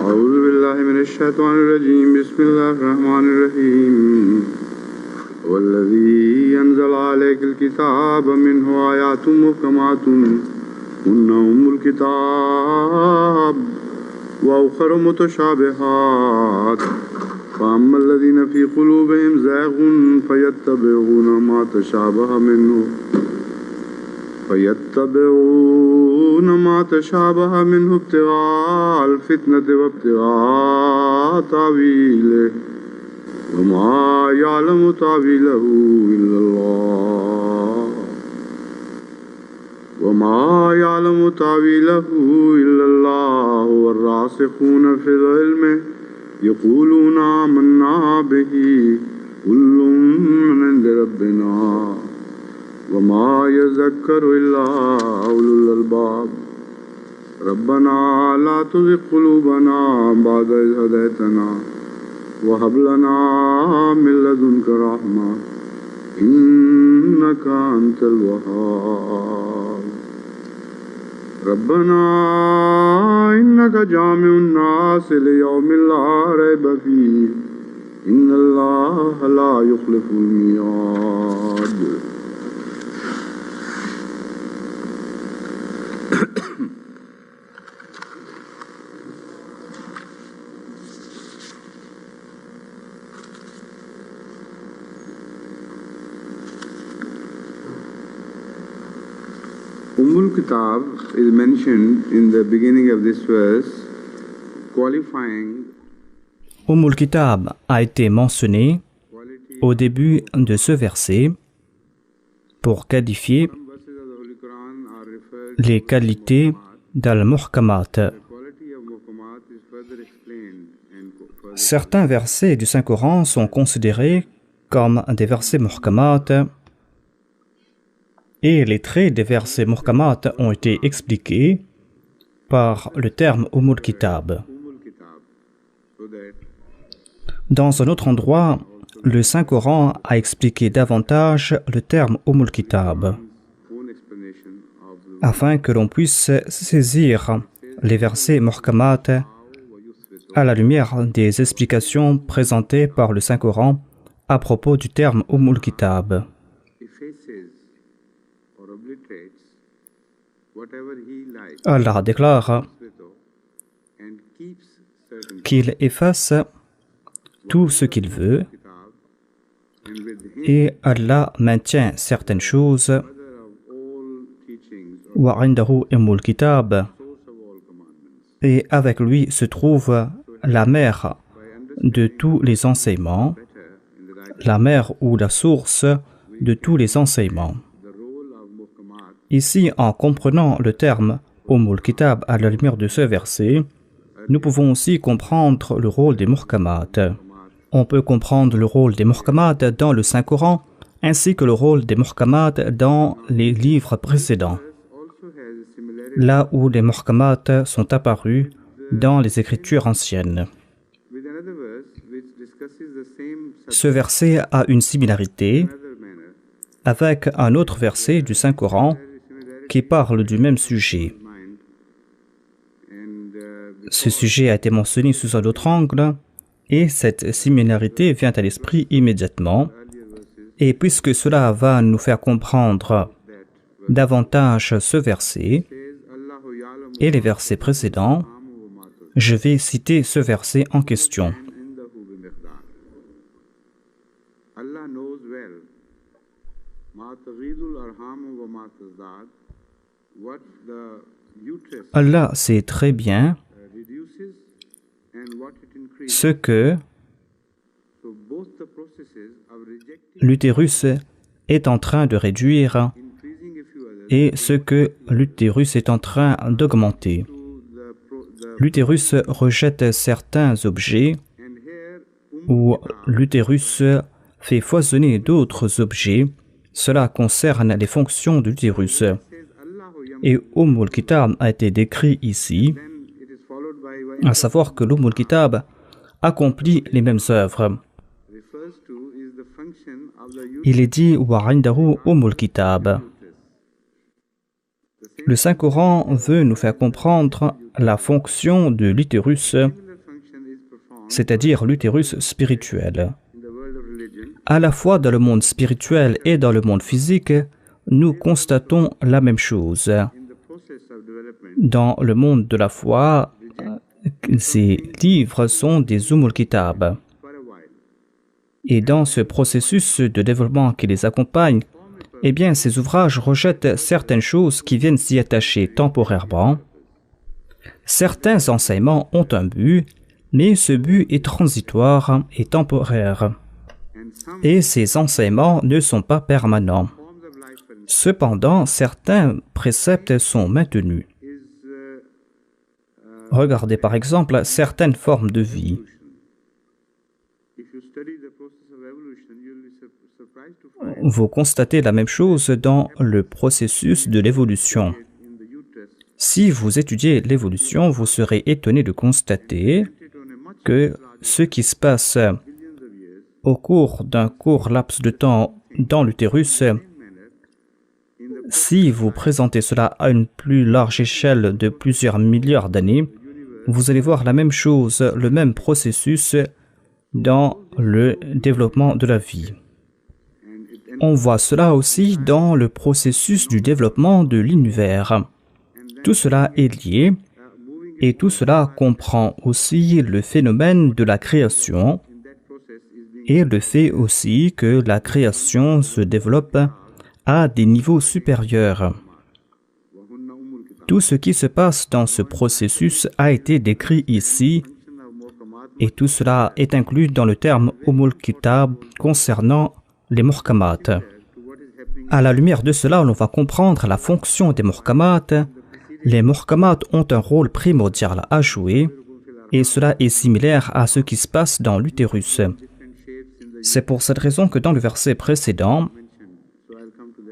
أعوذ بالله من الشيطان الرجيم بسم الله الرحمن الرحيم والذي أنزل عليك الكتاب منه آيات محكمات هن أم الكتاب وأخر متشابهات فأما الذين في قلوبهم زيغ فيتبعون ما تشابه منه ابتغاء الفتنة وابتغاء تأويله وما يعلم تأويله إلا الله والراسخون في العلم يقولون آمنا به كل من عند ربنا وما يذكر إلا أولو الألباب ربنا لا تزغ قلوبنا بعد إذ هديتنا وهب لنا من لدنك رحمة إنك أنت الوهاب ربنا إنك جامع الناس ليوم لا ريب فيه إن الله لا يخلف الميعاد. Ummul Kitab is mentioned in the beginning of this verse, qualifying. Ummul Kitab a été mentionné au début de ce verset pour qualifier les qualités d'Al-Muhkamat. Certains versets du Saint-Coran sont considérés comme des versets Muhkamat et les traits des versets Muhkamat ont été expliqués par le terme Ummul Kitab. Dans un autre endroit, le Saint-Coran a expliqué davantage le terme Ummul Kitab afin que l'on puisse saisir les versets Muhkamat à la lumière des explications présentées par le Saint-Coran à propos du terme Ummul Kitab. Allah déclare qu'il efface tout ce qu'il veut et Allah maintient certaines choses. Wa indahu ummul kitab, et avec lui se trouve la mère de tous les enseignements, la mère ou la source de tous les enseignements. Ici, en comprenant le terme Ummul Kitab à la lumière de ce verset, nous pouvons aussi comprendre le rôle des Muhkamat. On peut comprendre le rôle des Muhkamat dans le Saint-Coran, ainsi que le rôle des Muhkamat dans les livres précédents, là où les Muhkamat sont apparus dans les Écritures anciennes. Ce verset a une similarité avec un autre verset du Saint-Coran qui parle du même sujet. Ce sujet a été mentionné sous un autre angle et cette similarité vient à l'esprit immédiatement. Et puisque cela va nous faire comprendre davantage ce verset et les versets précédents, je vais citer ce verset en question. Allah sait très bien ce que l'utérus est en train de réduire et ce que l'utérus est en train d'augmenter. L'utérus rejette certains objets ou l'utérus fait foisonner d'autres objets. Cela concerne les fonctions de l'utérus. Et Ummul Kitab a été décrit ici, à savoir que l'Ummul Kitab accomplit les mêmes œuvres. Il est dit wa indahu Ummul Kitab. Le Saint-Coran veut nous faire comprendre la fonction de l'utérus c'est-à-dire l'utérus spirituel. À la fois dans le monde spirituel et dans le monde physique, nous constatons la même chose. Dans le monde de la foi, ces livres sont des Kitab. Et dans ce processus de développement qui les accompagne, eh bien, ces ouvrages rejettent certaines choses qui viennent s'y attacher temporairement. Certains enseignements ont un but, mais ce but est transitoire et temporaire. Et ces enseignements ne sont pas permanents. Cependant, certains préceptes sont maintenus. Regardez par exemple certaines formes de vie. Vous constatez la même chose dans le processus de l'évolution. Si vous étudiez l'évolution, vous serez étonné de constater que ce qui se passe au cours d'un court laps de temps dans l'utérus, si vous présentez cela à une plus large échelle de plusieurs milliards d'années, vous allez voir la même chose, le même processus dans le développement de la vie. On voit cela aussi dans le processus du développement de l'univers. Tout cela est lié et tout cela comprend aussi le phénomène de la création et le fait aussi que la création se développe à des niveaux supérieurs. Tout ce qui se passe dans ce processus a été décrit ici et tout cela est inclus dans le terme Kitab concernant les muhkamat. À la lumière de cela, on va comprendre la fonction des muhkamat. Les muhkamat ont un rôle primordial à jouer et cela est similaire à ce qui se passe dans l'utérus. C'est pour cette raison que dans le verset précédent,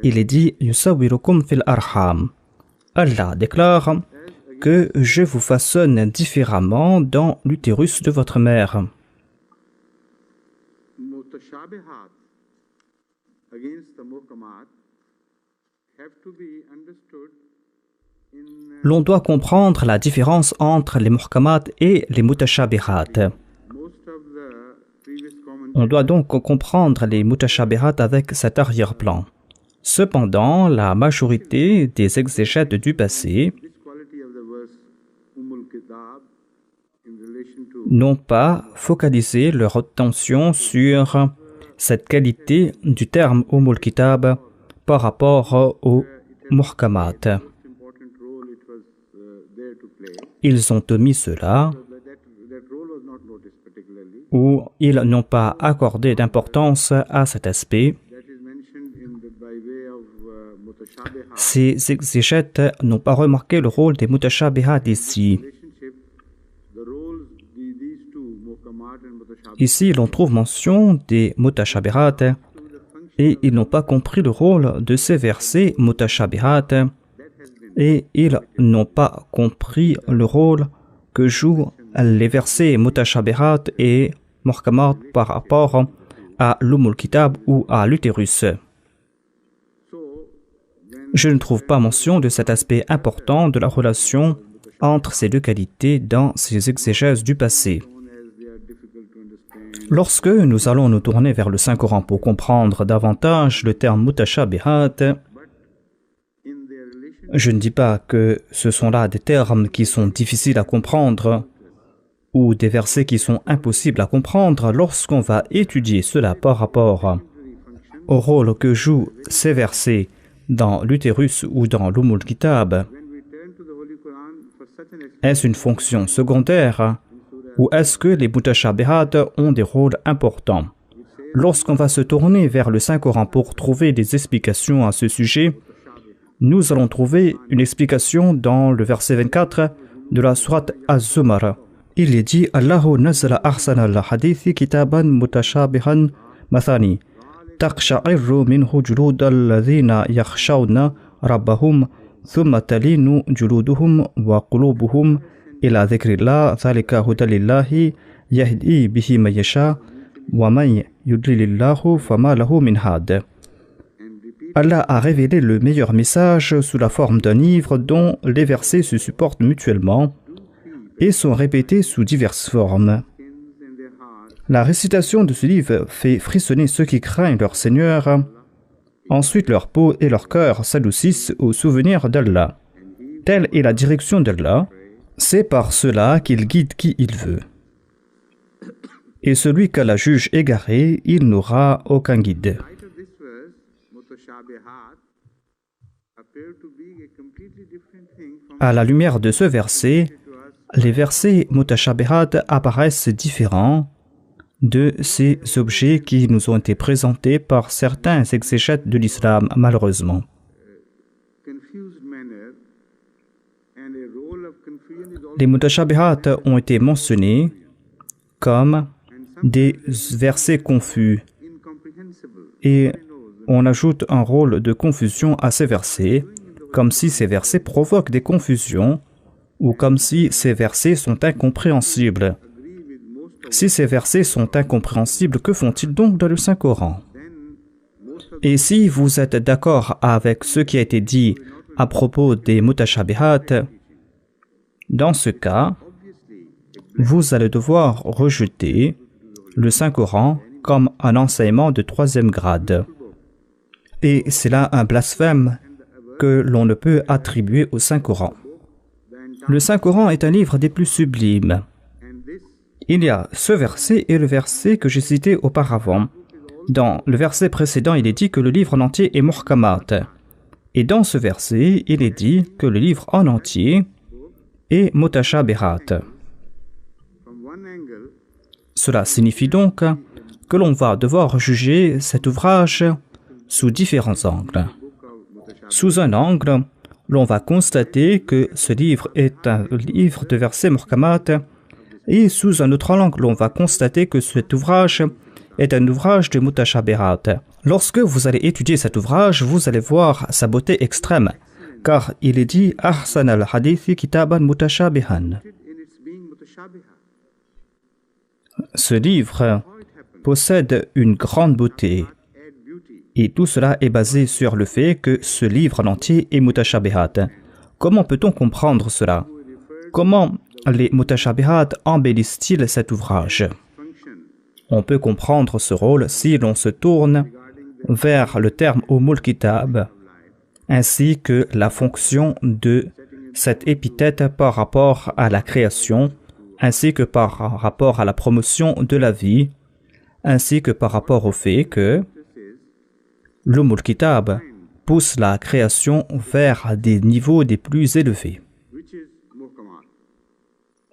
il est dit « Yusawirukum fil arham ». Allah déclare que je vous façonne différemment dans l'utérus de votre mère. L'on doit comprendre la différence entre les muhkamat et les mutashabihat. On doit donc comprendre les mutashabihat avec cet arrière-plan. Cependant, la majorité des exégètes du passé n'ont pas focalisé leur attention sur cette qualité du terme Kitab par rapport au muhkamat. Ils ont omis cela ou ils n'ont pas accordé d'importance à cet aspect. Ces exégètes n'ont pas remarqué le rôle des mutashabihat ici. Ici, l'on trouve mention des mutashabihat et ils n'ont pas compris le rôle de ces versets mutashabihat et ils n'ont pas compris le rôle que jouent les versets mutashabihat et muhkamat par rapport à Kitab ou à l'utérus. Je ne trouve pas mention de cet aspect important de la relation entre ces deux qualités dans ces exégèses du passé. Lorsque nous allons nous tourner vers le Saint-Coran pour comprendre davantage le terme mutashabihat, je ne dis pas que ce sont là des termes qui sont difficiles à comprendre ou des versets qui sont impossibles à comprendre lorsqu'on va étudier cela par rapport au rôle que jouent ces versets dans l'utérus ou dans Kitab. Est-ce une fonction secondaire ou est-ce que les mutashabihat ont des rôles importants? Lorsqu'on va se tourner vers le Saint-Coran pour trouver des explications à ce sujet, nous allons trouver une explication dans le verset 24 de la sourate Az-Zumar. Il est dit « Allahu nazala ahsana al-hadithi kitaban mutashabihan mathani taqsha'irru minhu julud alladhina yakhshawna rabbahum thumma talinu juluduhum wa qulubuhum ila dhikrillah dhalika hudalillahi yahdi bihi man yasha wa man yudlilillahu fama lahu min had » Allah a révélé le meilleur message sous la forme d'un livre dont les versets se supportent mutuellement et sont répétés sous diverses formes. La récitation de ce livre fait frissonner ceux qui craignent leur Seigneur. Ensuite, leur peau et leur cœur s'adoucissent au souvenir d'Allah. Telle est la direction d'Allah. C'est par cela qu'il guide qui il veut. Et celui qu'Allah juge égaré, il n'aura aucun guide. À la lumière de ce verset, les versets mutashabihat apparaissent différents de ces objets qui nous ont été présentés par certains exégètes de l'islam, malheureusement. Les mutashabihat ont été mentionnés comme des versets confus et on ajoute un rôle de confusion à ces versets, comme si ces versets provoquent des confusions ou comme si ces versets sont incompréhensibles. Si ces versets sont incompréhensibles, que font-ils donc dans le Saint-Coran? Et si vous êtes d'accord avec ce qui a été dit à propos des mutashabihat, dans ce cas, vous allez devoir rejeter le Saint-Coran comme un enseignement de 3e grade. Et c'est là un blasphème que l'on ne peut attribuer au Saint-Coran. Le Saint-Coran est un livre des plus sublimes. Il y a ce verset et le verset que j'ai cité auparavant. Dans le verset précédent, il est dit que le livre en entier est muhkamat. Et dans ce verset, il est dit que le livre en entier est mutashabihat. Cela signifie donc que l'on va devoir juger cet ouvrage sous différents angles. Sous un angle, l'on va constater que ce livre est un livre de versets muhkamat, et sous un autre angle, l'on va constater que cet ouvrage est un ouvrage de mutashabihat. Lorsque vous allez étudier cet ouvrage, vous allez voir sa beauté extrême, car il est dit « Ahsan al-hadithi kitaban mutashabihan ». Ce livre possède une grande beauté, et tout cela est basé sur le fait que ce livre en entier est mutashabihat. Comment peut-on comprendre cela? Comment les mutashabihat embellissent-ils cet ouvrage? On peut comprendre ce rôle si l'on se tourne vers le terme Ummul Kitab, ainsi que la fonction de cette épithète par rapport à la création, ainsi que par rapport à la promotion de la vie, ainsi que par rapport au fait que l'Ummul Kitab pousse la création vers des niveaux des plus élevés.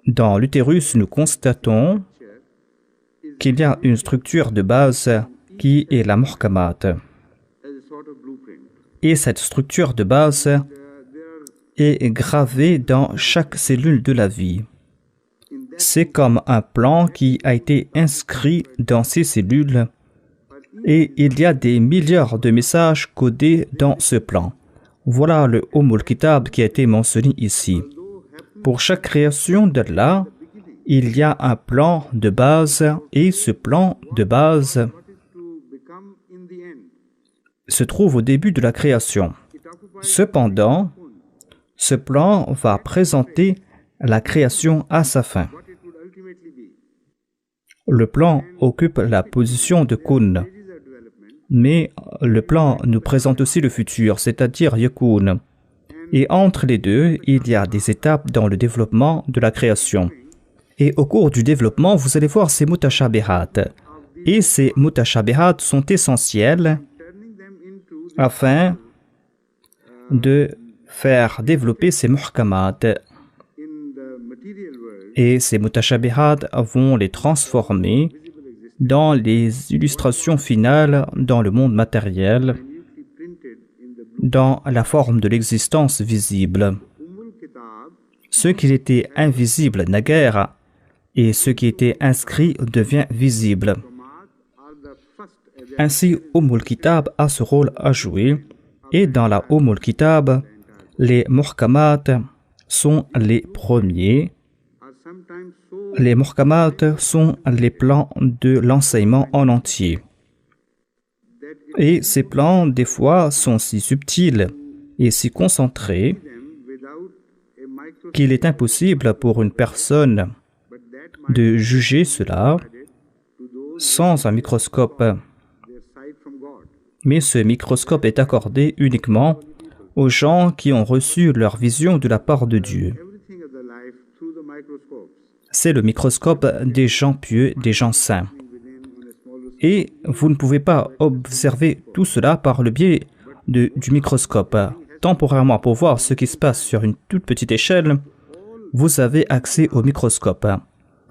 Dans l'utérus, nous constatons qu'il y a une structure de base qui est la muhkamat. Et cette structure de base est gravée dans chaque cellule de la vie. C'est comme un plan qui a été inscrit dans ces cellules et il y a des milliards de messages codés dans ce plan. Voilà le Ummul Kitab qui a été mentionné ici. Pour chaque création d'Allah, il y a un plan de base et ce plan de base se trouve au début de la création. Cependant, ce plan va présenter la création à sa fin. Le plan occupe la position de kun, mais le plan nous présente aussi le futur, c'est-à-dire yakun. Et entre les deux, il y a des étapes dans le développement de la création. Et au cours du développement, vous allez voir ces mutashabihat. Et ces mutashabihat sont essentiels afin de faire développer ces muhkamat. Et ces mutashabihat vont les transformer dans les illustrations finales dans le monde matériel, dans la forme de l'existence visible. Ce qui était invisible naguère et ce qui était inscrit devient visible. Ainsi, Ummul Kitab a ce rôle à jouer et dans la Ummul Kitab, les muhkamat sont les premiers. Les muhkamat sont les plans de l'enseignement en entier. Et ces plans, des fois, sont si subtils et si concentrés qu'il est impossible pour une personne de juger cela sans un microscope. Mais ce microscope est accordé uniquement aux gens qui ont reçu leur vision de la part de Dieu. C'est le microscope des gens pieux, des gens saints. Et vous ne pouvez pas observer tout cela par le biais du microscope. Temporairement, pour voir ce qui se passe sur une toute petite échelle, vous avez accès au microscope.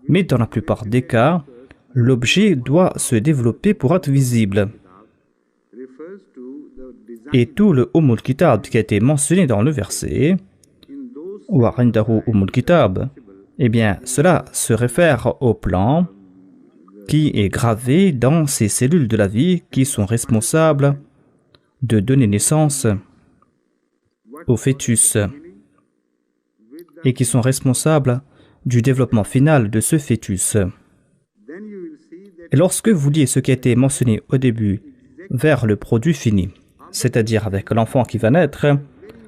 Mais dans la plupart des cas, l'objet doit se développer pour être visible. Et tout le Ummul Kitab qui a été mentionné dans le verset, wa indahu Ummul Kitab, eh bien, cela se réfère au plan qui est gravé dans ces cellules de la vie qui sont responsables de donner naissance au fœtus et qui sont responsables du développement final de ce fœtus. Et lorsque vous liez ce qui a été mentionné au début vers le produit fini, c'est-à-dire avec l'enfant qui va naître,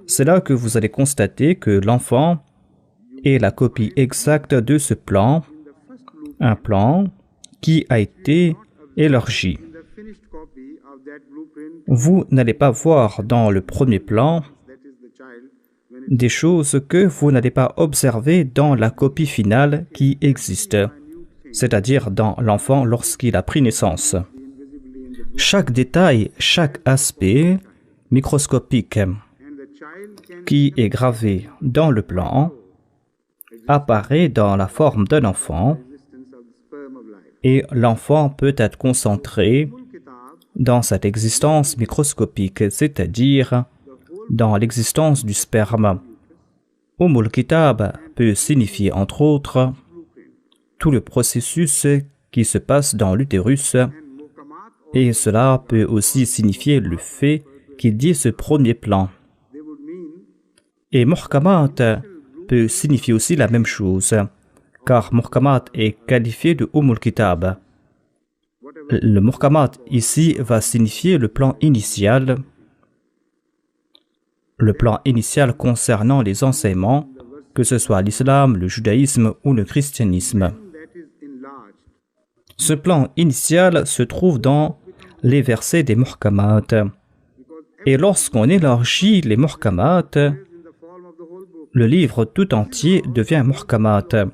c'est là que vous allez constater que l'enfant est la copie exacte de ce plan, un plan qui a été élargi. Vous n'allez pas voir dans le premier plan des choses que vous n'allez pas observer dans la copie finale qui existe, c'est-à-dire dans l'enfant lorsqu'il a pris naissance. Chaque détail, chaque aspect microscopique qui est gravé dans le plan apparaît dans la forme d'un enfant et l'enfant peut être concentré dans cette existence microscopique, c'est-à-dire dans l'existence du sperme. Ummul Kitab peut signifier entre autres tout le processus qui se passe dans l'utérus et cela peut aussi signifier le fait qu'il y ait ce premier plan. Et Muhkamat peut signifier aussi la même chose, car Muhkamat est qualifié de Ummul Kitab. Le Muhkamat ici va signifier le plan initial concernant les enseignements, que ce soit l'islam, le judaïsme ou le christianisme. Ce plan initial se trouve dans les versets des Muhkamat. Et lorsqu'on élargit les Muhkamat, le livre tout entier devient Muhkamat,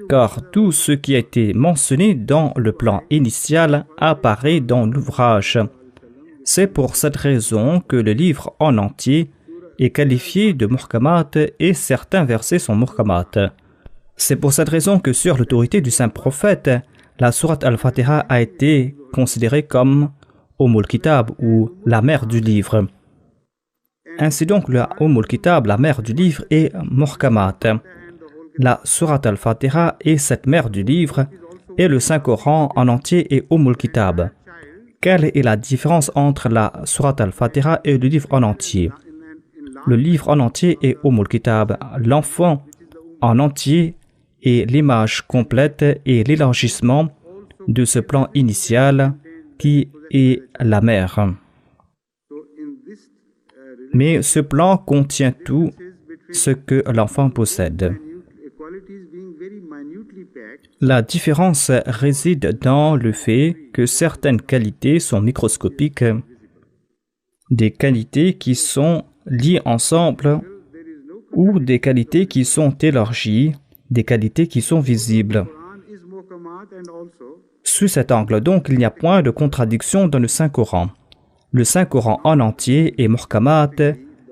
car tout ce qui a été mentionné dans le plan initial apparaît dans l'ouvrage. C'est pour cette raison que le livre en entier est qualifié de Muhkamat et certains versets sont Muhkamat. C'est pour cette raison que sur l'autorité du saint prophète, la sourate Al-Fatiha a été considérée comme Ummul Kitab ou la mère du livre. Ainsi donc, le Ummul Kitab, la mère du livre, est Muhkamat. La sourate Al-Fatiha est cette mère du livre et le Saint-Coran en entier est Ummul Kitab. Quelle est la différence entre la sourate Al-Fatiha et le livre en entier? Le livre en entier est Ummul Kitab. L'enfant en entier est l'image complète et l'élargissement de ce plan initial qui est la mère. Mais ce plan contient tout ce que l'enfant possède. La différence réside dans le fait que certaines qualités sont microscopiques, des qualités qui sont liées ensemble ou des qualités qui sont élargies, des qualités qui sont visibles. Sous cet angle donc, il n'y a point de contradiction dans le Saint-Coran. Le Saint-Coran en entier est Muhkamat,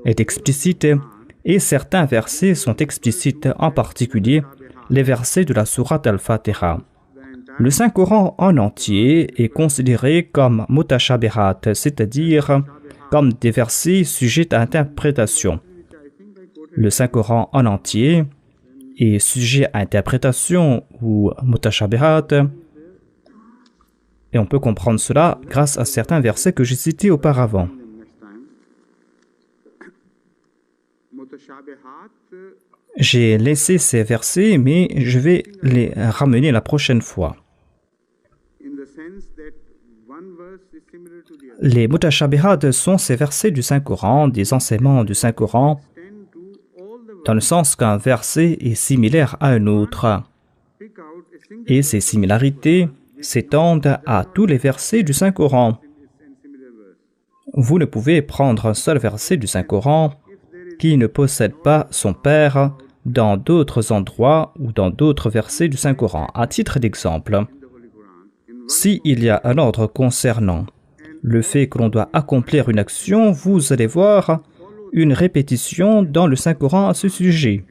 est explicite, et certains versets sont explicites, en particulier les versets de la sourate Al-Fatiha. Le Saint-Coran en entier est considéré comme mutashabihat, c'est-à-dire comme des versets sujets à interprétation. Le Saint-Coran en entier est sujet à interprétation ou mutashabihat, et on peut comprendre cela grâce à certains versets que j'ai cités auparavant. J'ai laissé ces versets, mais je vais les ramener la prochaine fois. Les mutashabihat sont ces versets du Saint-Coran, des enseignements du Saint-Coran, dans le sens qu'un verset est similaire à un autre. Et ces similarités s'étendent à tous les versets du Saint-Coran. Vous ne pouvez prendre un seul verset du Saint-Coran qui ne possède pas son père dans d'autres endroits ou dans d'autres versets du Saint-Coran. À titre d'exemple, s'il y a un ordre concernant le fait que l'on doit accomplir une action, vous allez voir une répétition dans le Saint-Coran à ce sujet.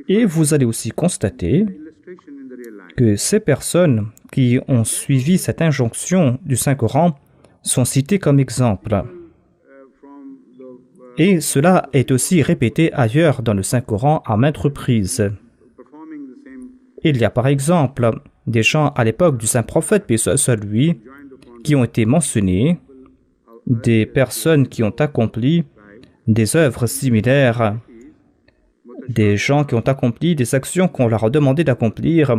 Et vous allez aussi constater que ces personnes qui ont suivi cette injonction du Saint-Coran sont citées comme exemple. Et cela est aussi répété ailleurs dans le Saint-Coran à maintes reprises. Il y a par exemple des gens à l'époque du Saint-Prophète, paix soit sur lui, qui ont été mentionnés, des personnes qui ont accompli des œuvres similaires, des gens qui ont accompli des actions qu'on leur a demandé d'accomplir.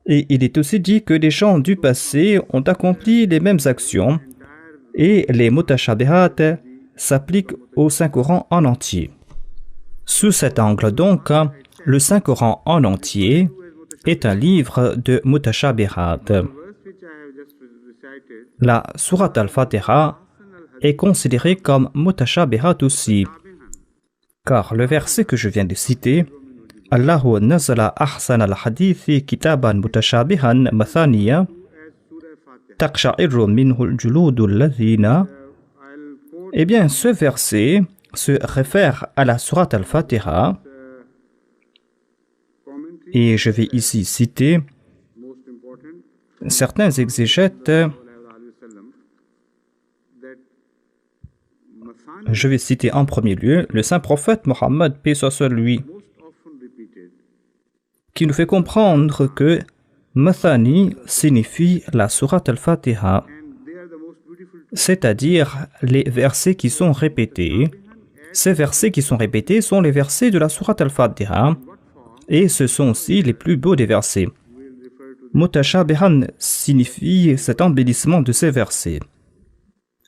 Et il est aussi dit que les gens du passé ont accompli les mêmes actions et les mutashabihat s'appliquent au Saint-Coran en entier. Sous cet angle donc, le Saint-Coran en entier est un livre de mutashabihat. La sourate Al-Fatiha est considérée comme mutashabihat aussi, car le verset que je viens de citer, Allahu nazala ahsan al-hadithi kitaban mutashabihan mathaniya taqsha'irru minhu al-juludu alladhina. Eh bien, ce verset se réfère à la sourate Al-Fatiha, et je vais ici citer certains exégètes. Je vais citer en premier lieu le saint prophète Mohammed, paix soit sur lui, qui nous fait comprendre que Mathani signifie la sourate Al-Fatiha, c'est-à-dire les versets qui sont répétés. Ces versets qui sont répétés sont les versets de la sourate Al-Fatiha, et ce sont aussi les plus beaux des versets. Mutashabihan signifie cet embellissement de ces versets.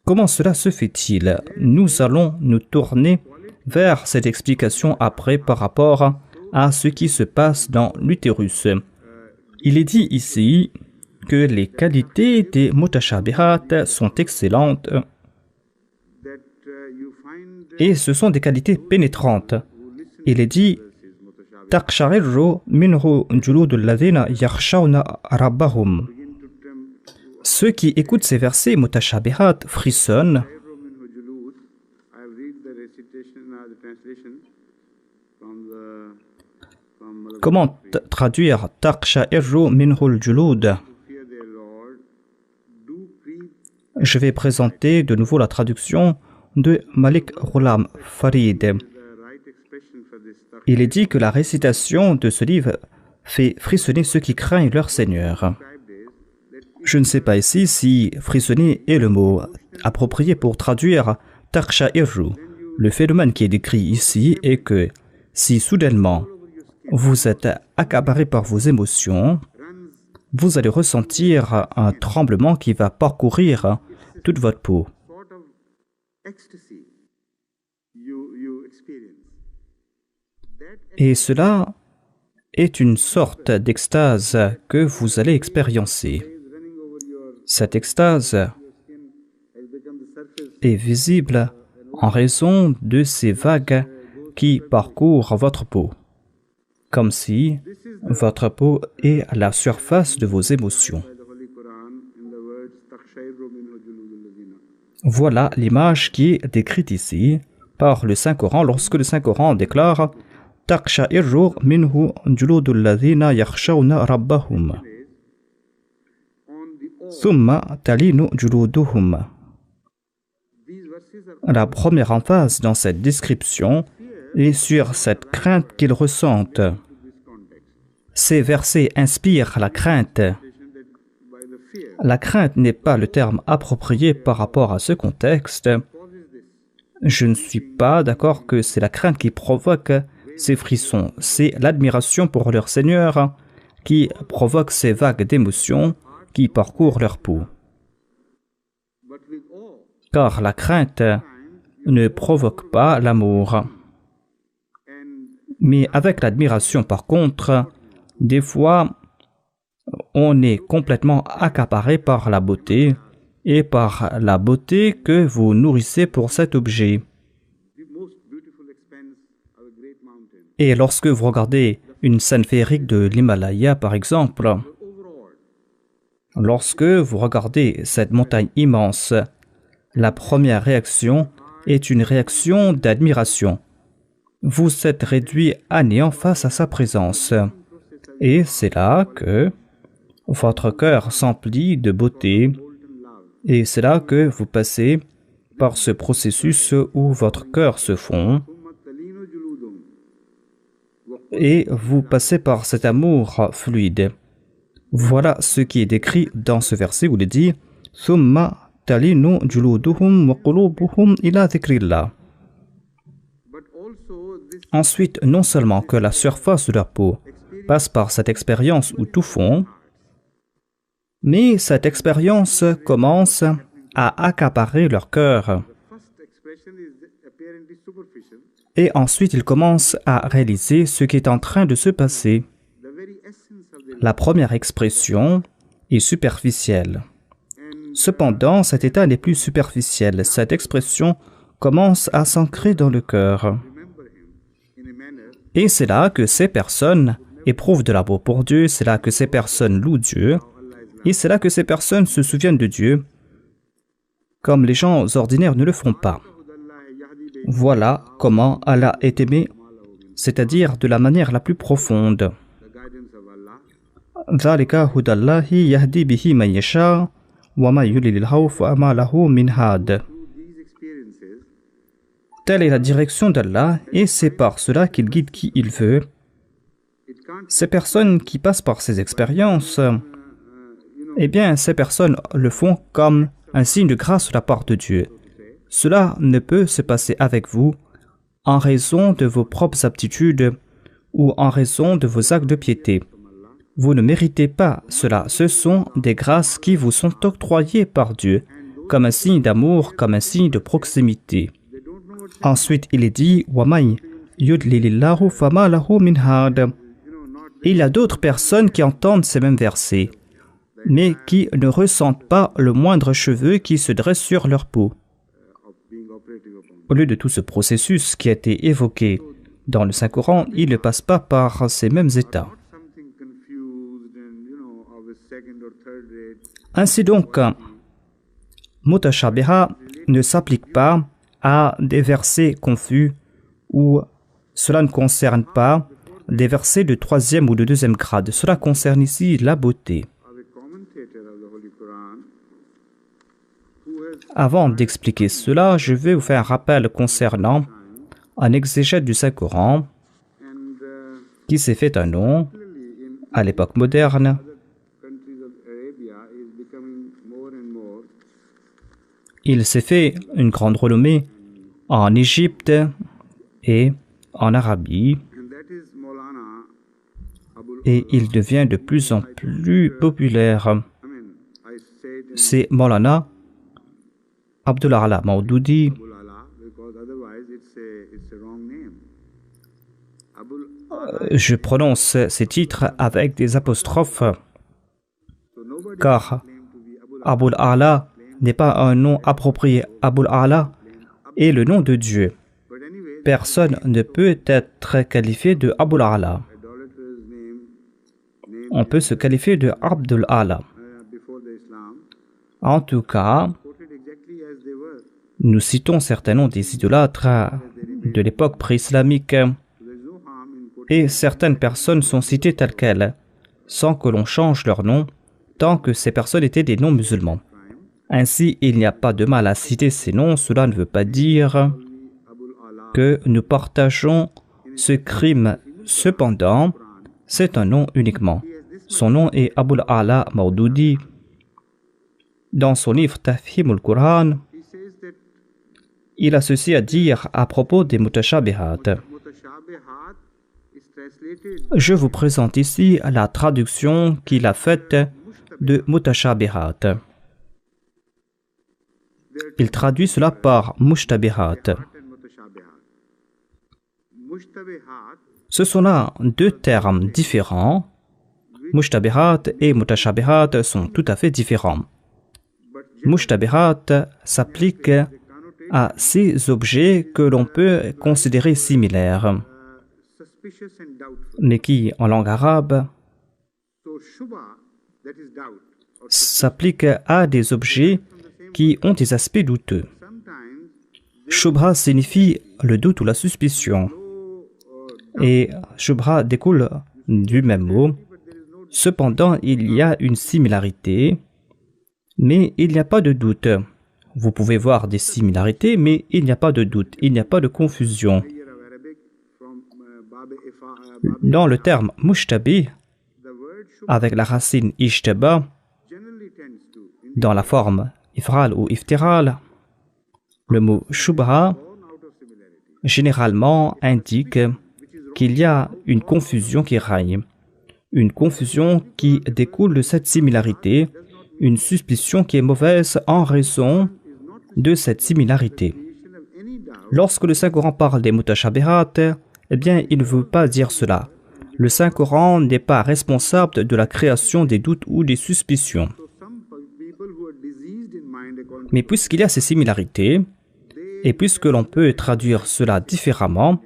Comment cela se fait-il? Nous allons nous tourner vers cette explication après par rapport à ce qui se passe dans l'utérus. Il est dit ici que les qualités des mutashabihat sont excellentes et ce sont des qualités pénétrantes. Il est dit taqsha'irru minhu juludu alladhina yakhshawna rabbahum. Ceux qui écoutent ces versets mutashabihat frissonnent. Comment traduire taqsha'irru minhu al-julud? Je vais présenter de nouveau la traduction de Malik Ghulam Farid. Il est dit que la récitation de ce livre fait frissonner ceux qui craignent leur Seigneur. Je ne sais pas ici si frissonner est le mot approprié pour traduire taqsha'irru. Le phénomène qui est décrit ici est que si soudainement vous êtes accaparé par vos émotions, vous allez ressentir un tremblement qui va parcourir toute votre peau. Et cela est une sorte d'extase que vous allez expériencer. Cette extase est visible en raison de ces vagues qui parcourent votre peau, comme si votre peau est à la surface de vos émotions. Voilà l'image qui est décrite ici par le Saint-Coran lorsque le Saint-Coran déclare « Taqsha'irru minhu juludu alladhina yakhshawna rabbahum » Thumma talinu juluduhum. La première emphase dans cette description est sur cette crainte qu'ils ressentent. Ces versets inspirent la crainte. La crainte n'est pas le terme approprié par rapport à ce contexte. Je ne suis pas d'accord que c'est la crainte qui provoque ces frissons. C'est l'admiration pour leur Seigneur qui provoque ces vagues d'émotions qui parcourent leur peau. Car la crainte ne provoque pas l'amour. Mais avec l'admiration, par contre, des fois, on est complètement accaparé par la beauté et par la beauté que vous nourrissez pour cet objet. Et lorsque vous regardez une scène féerique de l'Himalaya, par exemple, lorsque vous regardez cette montagne immense, la première réaction est une réaction d'admiration. Vous êtes réduit à néant face à sa présence. Et c'est là que votre cœur s'emplit de beauté. Et c'est là que vous passez par ce processus où votre cœur se fond. Et vous passez par cet amour fluide. Voilà ce qui est décrit dans ce verset où il dit « Thumma talinu juluduhum wa qulubuhum ila dhikrillah » Ensuite, non seulement que la surface de la peau passe par cette expérience où tout fond, mais cette expérience commence à accaparer leur cœur. Et ensuite, ils commencent à réaliser ce qui est en train de se passer. La première expression est superficielle. Cependant, cet état n'est plus superficiel. Cette expression commence à s'ancrer dans le cœur. Et c'est là que ces personnes éprouvent de l'amour pour Dieu, c'est là que ces personnes louent Dieu, et c'est là que ces personnes se souviennent de Dieu, comme les gens ordinaires ne le font pas. Voilà comment Allah est aimé, c'est-à-dire de la manière la plus profonde. ذَلِكَ هُدَى اللَّهِ يَهْدِي بِهِ مَن يَشَاءُ وَمَن يُضْلِلْهُ فَمَا لَهُ مِنْ هَادٍ. Telle est la direction d'Allah, et c'est par cela qu'il guide qui il veut. Ces personnes qui passent par ces expériences, eh bien, ces personnes le font comme un signe de grâce de la part de Dieu. Cela ne peut se passer avec vous en raison de vos propres aptitudes ou en raison de vos actes de piété. Vous ne méritez pas cela. Ce sont des grâces qui vous sont octroyées par Dieu, comme un signe d'amour, comme un signe de proximité. Ensuite, il est dit « وَمَنْ يُضْلِلِ اللَّهُ فَمَا لَهُ مِنْ هَادٍ » Il y a d'autres personnes qui entendent ces mêmes versets, mais qui ne ressentent pas le moindre cheveu qui se dresse sur leur peau. Au lieu de tout ce processus qui a été évoqué dans le Saint-Coran, il ne passe pas par ces mêmes états. Ainsi donc, Mutashabiha ne s'applique pas à des versets confus ou cela ne concerne pas des versets de troisième ou de deuxième grade. Cela concerne ici la beauté. Avant d'expliquer cela, je vais vous faire un rappel concernant un exégète du Saint-Coran qui s'est fait un nom à l'époque moderne. Il s'est fait une grande renommée en Égypte et en Arabie. Et il devient de plus en plus populaire. C'est Maulana Abdul Ala Maududi. Je prononce ces titres avec des apostrophes, car Abul Ala n'est pas un nom approprié. Abul Ala est le nom de Dieu. Personne ne peut être qualifié de Abul Ala. On peut se qualifier de Abdul Ala. En tout cas, nous citons certains noms des idolâtres de l'époque pré-islamique et certaines personnes sont citées telles quelles, sans que l'on change leur nom, tant que ces personnes étaient des noms musulmans. Ainsi, il n'y a pas de mal à citer ces noms, cela ne veut pas dire que nous partageons ce crime. Cependant, c'est un nom uniquement. Son nom est Abul Ala Maududi. Dans son livre Tafhimul Quran, il a ceci à dire à propos des mutashabihat. Je vous présente ici la traduction qu'il a faite de mutashabihat. Il traduit cela par mushtabihat. Ce sont là deux termes différents Mushtabihat et mutashabihat sont tout à fait différents. Mushtabihat s'applique à ces objets que l'on peut considérer similaires, mais qui, en langue arabe, s'appliquent à des objets qui ont des aspects douteux. Shubha signifie le doute ou la suspicion, et Shubha découle du même mot. Cependant, il y a une similarité, mais il n'y a pas de doute. Vous pouvez voir des similarités, mais il n'y a pas de doute, il n'y a pas de confusion. Dans le terme mushtabih, avec la racine ishtaba, dans la forme ifral ou iftiral, le mot shubha généralement indique qu'il y a une confusion qui règne, une confusion qui découle de cette similarité, une suspicion qui est mauvaise en raison de cette similarité. Lorsque le Saint-Coran parle des mutashabihat, eh bien, il ne veut pas dire cela. Le Saint-Coran n'est pas responsable de la création des doutes ou des suspicions. Mais puisqu'il y a ces similarités, et puisque l'on peut traduire cela différemment,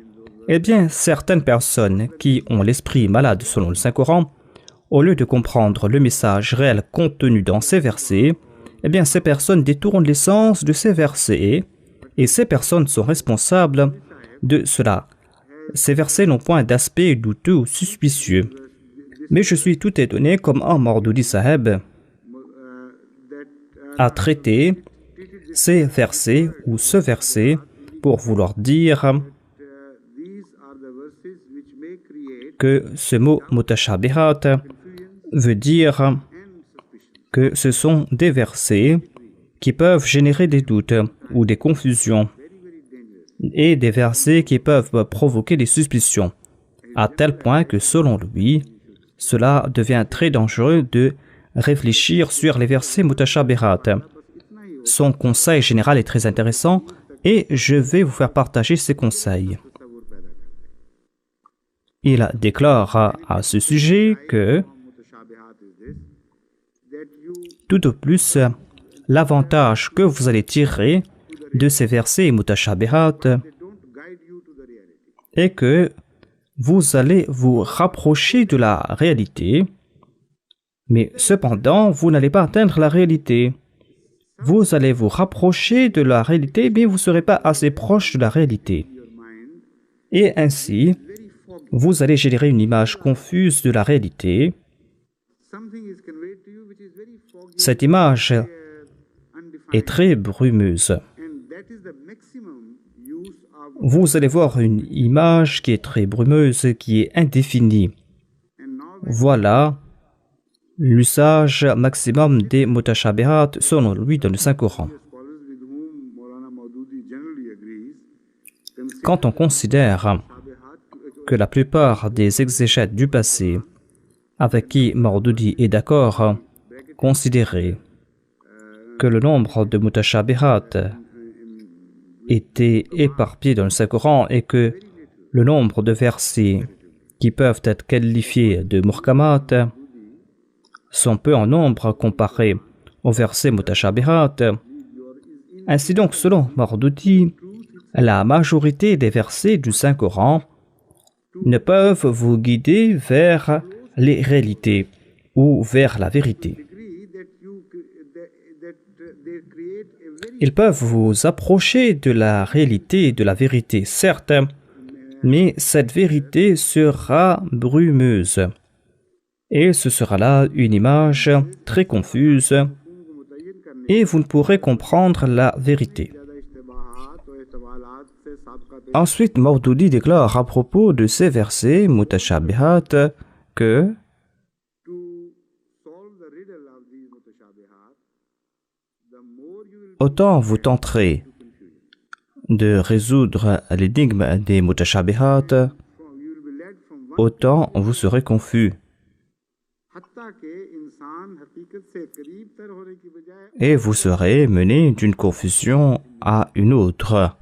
eh bien, certaines personnes qui ont l'esprit malade selon le Saint-Coran, au lieu de comprendre le message réel contenu dans ces versets, eh bien, ces personnes détournent l'essence de ces versets, et ces personnes sont responsables de cela. Ces versets n'ont point d'aspect douteux ou suspicieux. Mais je suis tout étonné comment Maududi Saheb a traité ces versets ou ce verset pour vouloir dire que ce mot mutashabihat veut dire que ce sont des versets qui peuvent générer des doutes ou des confusions et des versets qui peuvent provoquer des suspicions, à tel point que selon lui, cela devient très dangereux de réfléchir sur les versets mutashabihat. Son conseil général est très intéressant et je vais vous faire partager ses conseils. Il déclare à ce sujet que tout au plus, l'avantage que vous allez tirer de ces versets mutashabihat est que vous allez vous rapprocher de la réalité, mais cependant, vous n'allez pas atteindre la réalité. Vous allez vous rapprocher de la réalité, mais vous ne serez pas assez proche de la réalité. Et ainsi, vous allez générer une image confuse de la réalité. Cette image est très brumeuse. Vous allez voir une image qui est très brumeuse, qui est indéfinie. Voilà l'usage maximum des mutashabihat selon lui dans le Saint-Coran. Quand on considère que la plupart des exégètes du passé, avec qui Maududi est d'accord, considéraient que le nombre de mutashabihat était éparpillé dans le Saint-Coran et que le nombre de versets qui peuvent être qualifiés de muhkamat sont peu en nombre comparés aux versets mutashabihat. Ainsi donc, selon Maududi, la majorité des versets du Saint-Coran ne peuvent vous guider vers les réalités ou vers la vérité. Ils peuvent vous approcher de la réalité et de la vérité, certes, mais cette vérité sera brumeuse. Et ce sera là une image très confuse et vous ne pourrez comprendre la vérité. Ensuite, Maududi déclare à propos de ces versets mutashabihat que autant vous tenterez de résoudre l'énigme des mutashabihat, autant vous serez confus. Et vous serez mené d'une confusion à une autre.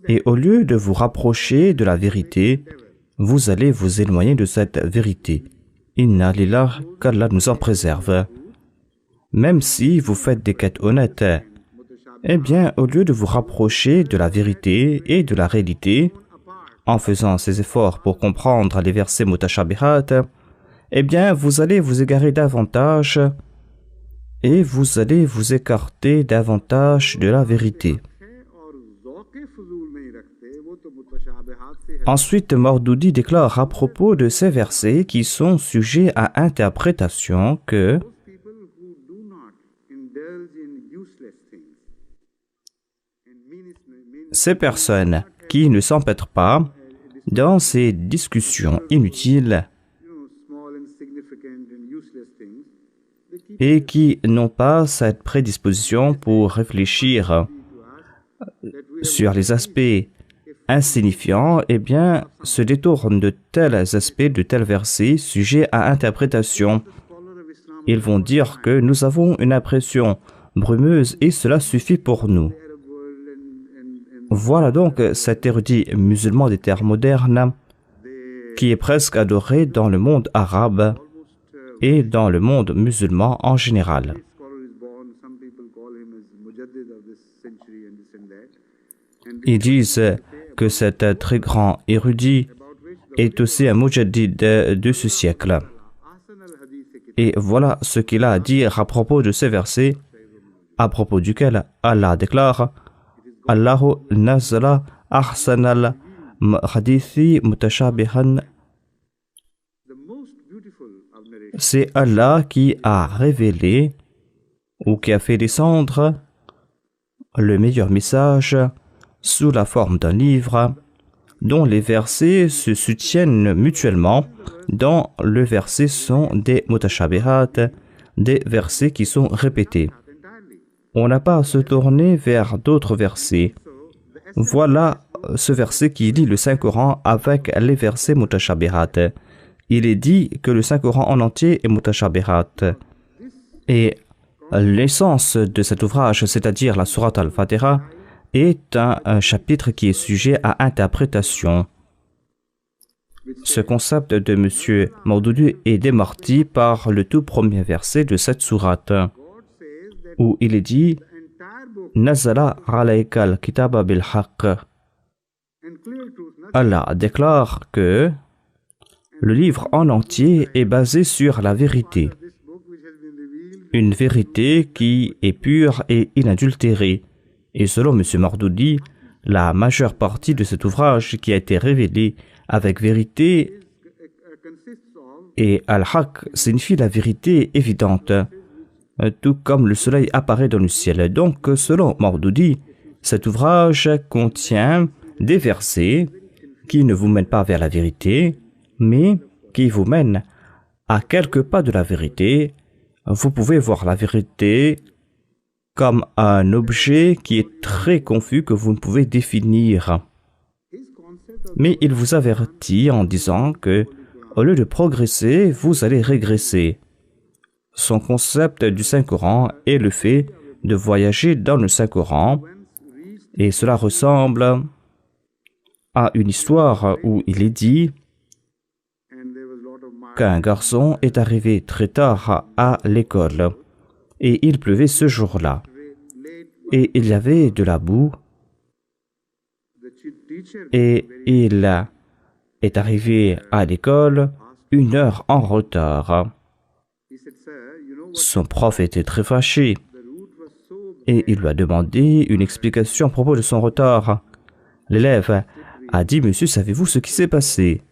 Et au lieu de vous rapprocher de la vérité, vous allez vous éloigner de cette vérité. Inna lillah, qu'Allah nous en préserve. Même si vous faites des quêtes honnêtes, eh bien, au lieu de vous rapprocher de la vérité et de la réalité, en faisant ces efforts pour comprendre les versets mutashabihat, eh bien, vous allez vous égarer davantage et vous allez vous écarter davantage de la vérité. Ensuite, Maududi déclare à propos de ces versets qui sont sujets à interprétation que ces personnes qui ne s'empêtrent pas dans ces discussions inutiles et qui n'ont pas cette prédisposition pour réfléchir sur les aspects insignifiants, eh bien, se détournent de tels aspects, de tels versets sujets à interprétation. Ils vont dire que nous avons une impression brumeuse et cela suffit pour nous. Voilà donc cet érudit musulman des terres modernes qui est presque adoré dans le monde arabe et dans le monde musulman en général. Ils disent que cet très grand érudit est aussi un mujaddid de ce siècle. Et voilà ce qu'il a à dire à propos de ces versets, à propos duquel Allah déclare « Allahu nazala ahsanal hadithi mutashabihan » C'est Allah qui a révélé ou qui a fait descendre le meilleur message sous la forme d'un livre dont les versets se soutiennent mutuellement, dont les versets sont des mutashabihat, des versets qui sont répétés. On n'a pas à se tourner vers d'autres versets. Voilà ce verset qui lit le Saint-Coran avec les versets mutashabihat. Il est dit que le Saint-Coran en entier est mutashabihat. Et l'essence de cet ouvrage, c'est-à-dire la sourate al-Fatiha, est un chapitre qui est sujet à interprétation. Ce concept de M. Maududi est démenti par le tout premier verset de cette sourate, où il est dit « Nazala alayka al-kitaba bil-haqq » Allah déclare que le livre en entier est basé sur la vérité, une vérité qui est pure et inadultérée. Et selon M. Maududi, la majeure partie de cet ouvrage qui a été révélé avec vérité, et al-haq signifie la vérité évidente, tout comme le soleil apparaît dans le ciel. Donc, selon Maududi, cet ouvrage contient des versets qui ne vous mènent pas vers la vérité, mais qui vous mènent à quelques pas de la vérité. Vous pouvez voir la vérité comme un objet qui est très confus que vous ne pouvez définir. Mais il vous avertit en disant que, au lieu de progresser, vous allez régresser. Son concept du Saint-Coran est le fait de voyager dans le Saint-Coran, et cela ressemble à une histoire où il est dit qu'un garçon est arrivé très tard à l'école. Et il pleuvait ce jour-là. Et il y avait de la boue. Et il est arrivé à l'école 1 heure en retard. Son prof était très fâché. Et il lui a demandé une explication à propos de son retard. L'élève a dit « Monsieur, savez-vous ce qui s'est passé ?»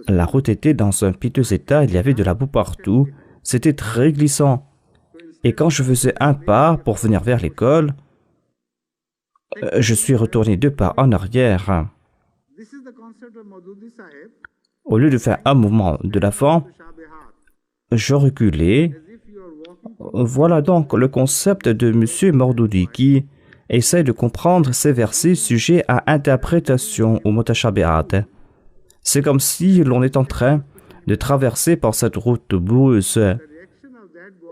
La route était dans un piteux état, il y avait de la boue partout, c'était très glissant. Et quand je faisais un pas pour venir vers l'école, je suis retourné 2 pas en arrière. Au lieu de faire un mouvement de l'avant, je reculais. Voilà donc le concept de M. Maududi qui essaie de comprendre ces versets sujets à interprétation ou mutashabihat. C'est comme si l'on est en train de traverser par cette route boueuse.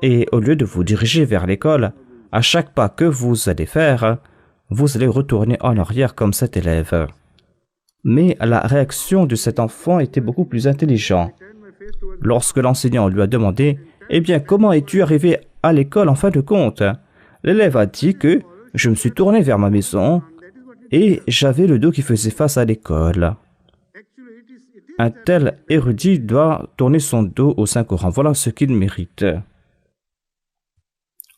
Et au lieu de vous diriger vers l'école, à chaque pas que vous allez faire, vous allez retourner en arrière comme cet élève. Mais la réaction de cet enfant était beaucoup plus intelligente. Lorsque l'enseignant lui a demandé « Eh bien, comment es-tu arrivé à l'école en fin de compte ?» L'élève a dit que « Je me suis tourné vers ma maison et j'avais le dos qui faisait face à l'école. » Un tel érudit doit tourner son dos au Saint-Coran. Voilà ce qu'il mérite.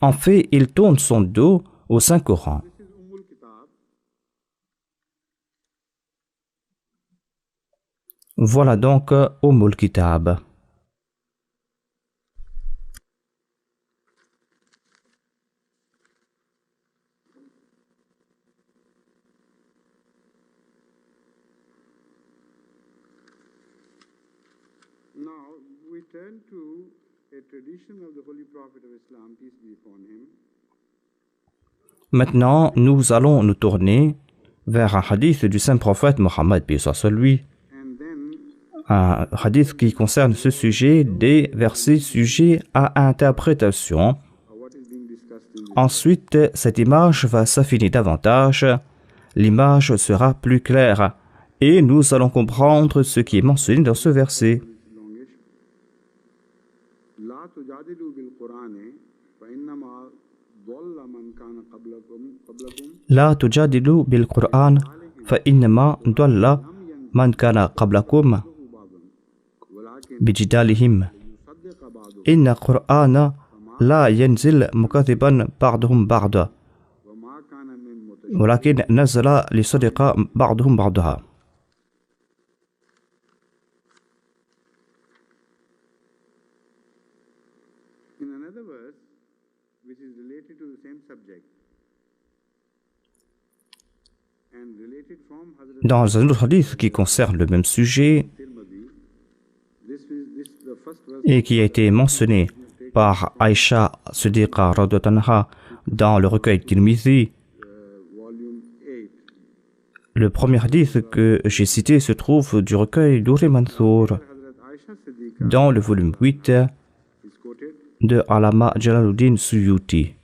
En fait, il tourne son dos au Saint-Coran. Voilà donc Ummul Kitab. Now we turn to a tradition of the Holy Prophet of Islam, peace be upon him. Maintenant, nous allons nous tourner vers un hadith du saint prophète Mohammed, paix soit sur lui. And then Un hadith qui concerne ce sujet, des versets sujets à interprétation. what is being discussed in this. Ensuite, cette image va s'affiner davantage. L'image sera plus claire et nous allons comprendre ce qui est mentionné dans ce verset. Longish. La tujadilu bil Qur'ani fa innama dhalla man kana qablakum La tujadilu bil Qur'an fa innama dalla man kana qablakum bijidalihim. Inna Qur'ana la yanzil mukathiban ba'dhum ba'da. ولكن نزل لصدق بعضهم بعضها. In another verse, which is related to the same subject and related from Hazrat Dans un autre hadith qui concerne le même sujet Tirmidhi, this the first verse et qui a été mentionné par Aïcha Siddiqa radhiyallahu anha dans le recueil Tirmidhi, volume 8. le premier hadith que j'ai cité se trouve du recueil Durr Mansour Hazrat Aisha Siddiqa dans le volume 8 is quoted de Allama Jalaluddin Suyuti.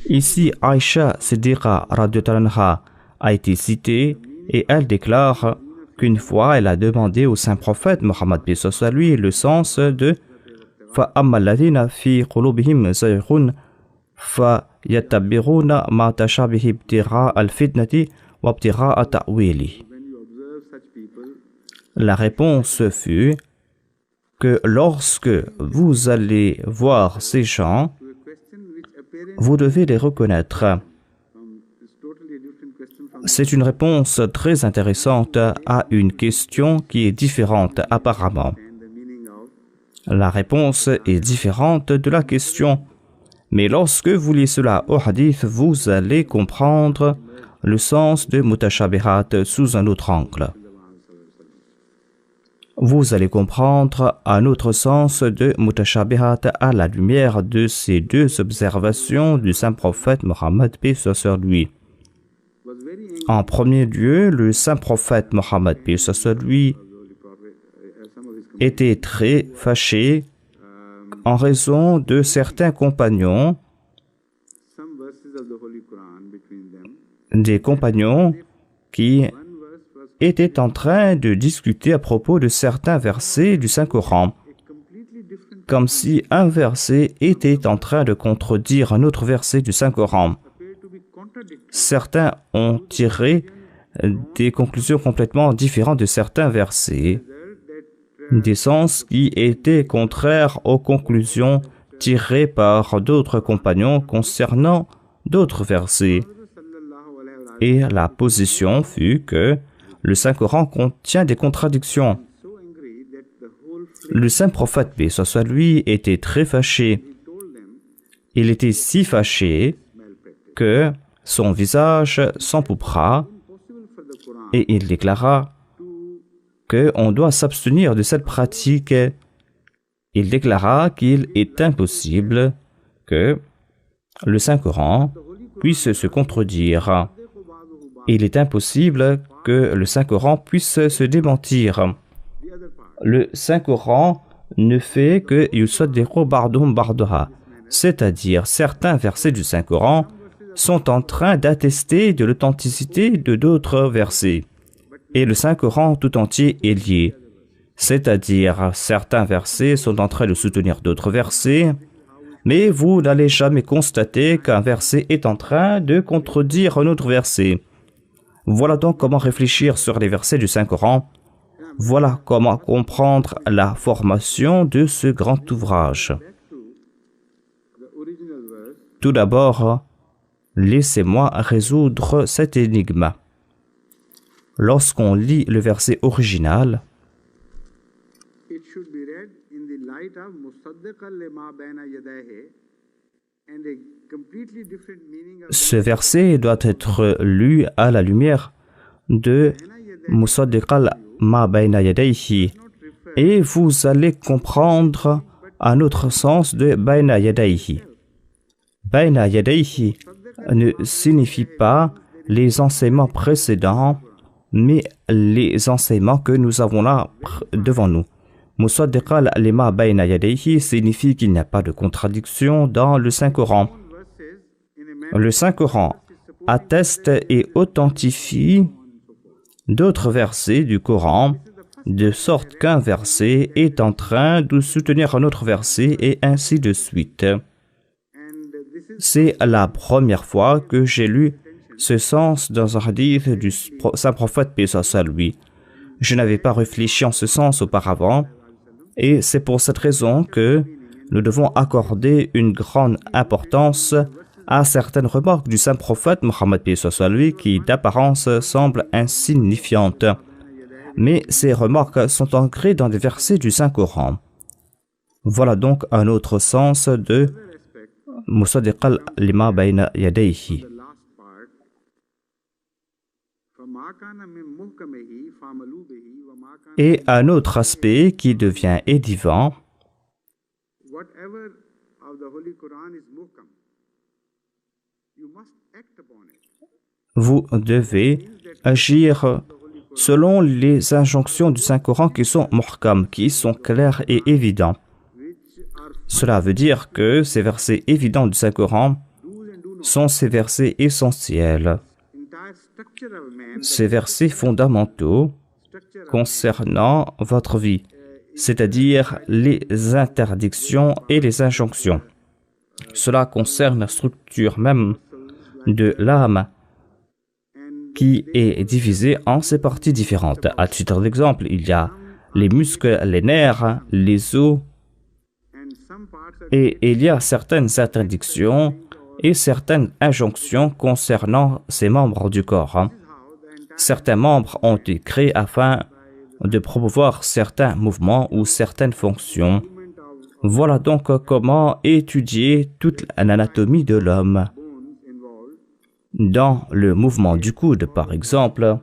Ici, Aïcha Siddiqa radhiyallahu anha a été citée et elle déclare qu'une fois elle a demandé au saint prophète Mohammed paix soit sur lui le sens de fa amma alladhina fi qulubihim zayghun fa yattabi'una ma tashabiha ibtigha al-fitnati wa ibtigha ta'wili. when you observe such people, La réponse fut que lorsque vous allez voir ces gens, to a question which apparently vous devez les reconnaître. is totally a different question from C'est une réponse très intéressante à une question qui est différente apparemment. and the meaning of. La réponse est différente de la question. Mais lorsque vous lisez cela au hadith, vous allez comprendre le sens de mutashabihat sous un autre angle. Vous allez comprendre un autre sens de mutashabihat à la lumière de ces deux observations du saint prophète Mohammed paix soit sur lui. Was very angry En premier lieu, le saint prophèt Mohammed paix soit sur lui with the Holy Prophet, some of his était très fâché en raison de certains compagnons, some verses of the Holy Quran between them. des compagnons qui One verse was étaient en train de discuter à propos de certains versets du Saint-Coran, a completely different, comme si un verset était en train de contredire un autre verset du Saint-Coran. appeared to be contradictory. Certains ont tiré des conclusions complètement différentes de certains versets, des sens qui étaient contraires aux conclusions tirées par d'autres compagnons concernant d'autres versets. Sallallahu alayhi wa Et la position fut que le Saint-Coran contient des contradictions. so angry that the whole Le saint prophète, paix soit sur lui, était très fâché. told them Il était si fâché smell practice. que son visage s'empourpra Impossible for the Quran et il déclara qu'on doit s'abstenir de cette pratique. Il déclara qu'il est impossible que le Saint-Coran puisse se contredire. Il est impossible que le Saint-Coran puisse se démentir. Le Saint-Coran ne fait que yusaddiqu ba'duhum ba'daha, c'est-à-dire certains versets du Saint-Coran sont en train d'attester de l'authenticité de d'autres versets. et le Saint-Coran tout entier est lié. C'est-à-dire, certains versets sont en train de soutenir d'autres versets, mais vous n'allez jamais constater qu'un verset est en train de contredire un autre verset. Voilà donc comment réfléchir sur les versets du Saint-Coran. Voilà comment comprendre la formation de ce grand ouvrage. Tout d'abord, laissez-moi résoudre cette énigme. Lorsqu'on lit le verset original, ce verset doit être lu à la lumière de Musaddiqal ma bayna yadayhi, et vous allez comprendre un autre sens de bayna yadayhi. Bayna yadayhi ne signifie pas les enseignements précédents, mais les enseignements que nous avons là devant nous. Musaddiqal lima bayna yadayhi signifie qu'il n'y a pas de contradiction dans le Saint-Coran. Le Saint-Coran atteste et authentifie d'autres versets du Coran, de sorte qu'un verset est en train de soutenir un autre verset et ainsi de suite. C'est la première fois que j'ai lu ce sens dans un hadith du Saint-Prophète, paix soit sur lui. Je n'avais pas réfléchi en ce sens auparavant, et c'est pour cette raison que nous devons accorder une grande importance à certaines remarques du Saint-Prophète Mohammed, paix soit sur lui, qui d'apparence semblent insignifiantes. Mais ces remarques sont ancrées dans les versets du Saint-Coran. Voilà donc un autre sens de Musaddiqal lima bayna yadayhi. Et un autre aspect qui devient évident, vous devez agir selon les injonctions du Saint-Coran qui sont muhkam, qui sont clairs et évidents. Cela veut dire que ces versets évidents du Saint-Coran sont ces versets essentiels, ces versets fondamentaux concernant votre vie, c'est-à-dire les interdictions et les injonctions. Cela concerne la structure même de l'âme qui est divisée en ses parties différentes. À titre d'exemple, il y a les muscles, les nerfs, les os, et il y a certaines interdictions et certaines injonctions concernant ces membres du corps. Certains membres ont été créés afin de promouvoir certains mouvements ou certaines fonctions. Voilà donc comment étudier toute l'anatomie de l'homme. Dans le mouvement du coude, par exemple,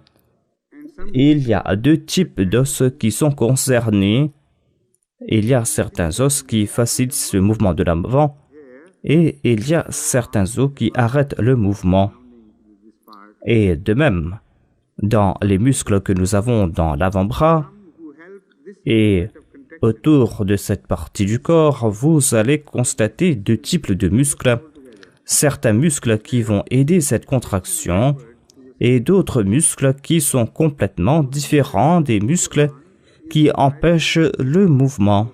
il y a deux types d'os qui sont concernés. Il y a certains os qui facilitent ce mouvement de l'avant et il y a certains os qui arrêtent le mouvement. Et de même, dans les muscles que nous avons dans l'avant-bras et autour de cette partie du corps, vous allez constater deux types de muscles. Certains muscles qui vont aider cette contraction et d'autres muscles qui sont complètement différents des muscles qui empêchent le mouvement.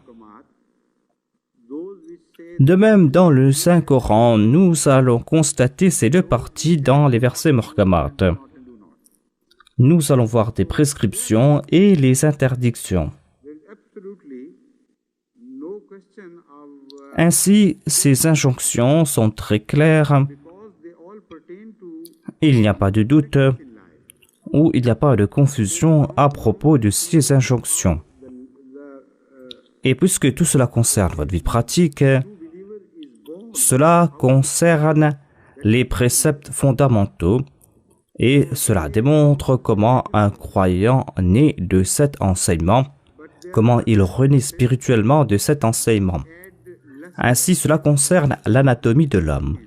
De même, dans le Saint-Coran, nous allons constater ces deux parties dans les versets muhkamat. Nous allons voir des prescriptions et les interdictions. Ainsi, ces injonctions sont très claires. Il n'y a pas de doute ou il n'y a pas de confusion à propos de ces injonctions. Et puisque tout cela concerne votre vie pratique, cela concerne les préceptes fondamentaux et cela démontre comment un croyant naît de cet enseignement, comment il renaît spirituellement de cet enseignement. Ainsi, cela concerne l'anatomie de l'homme.